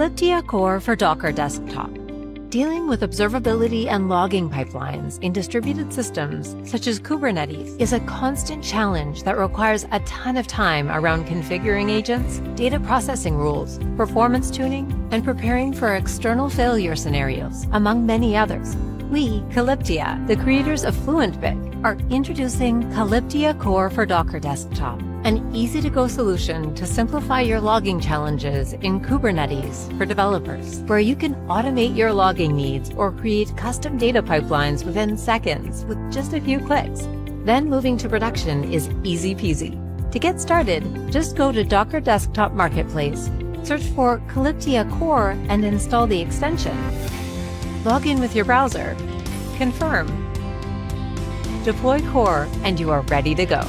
Calyptia Core for Docker Desktop. Dealing with observability and logging pipelines in distributed systems, such as Kubernetes, is a constant challenge that requires a ton of time around configuring agents, data processing rules, performance tuning, and preparing for external failure scenarios, among many others. We, Calyptia, the creators of FluentBig, are introducing Calyptia Core for Docker Desktop, an easy-to-go solution to simplify your logging challenges in Kubernetes for developers, where you can automate your logging needs or create custom data pipelines within seconds with just a few clicks. Then moving to production is easy peasy. To get started, just go to Docker Desktop Marketplace, search for Calyptia Core and install the extension. Log in with your browser, confirm, deploy Core, and you are ready to go.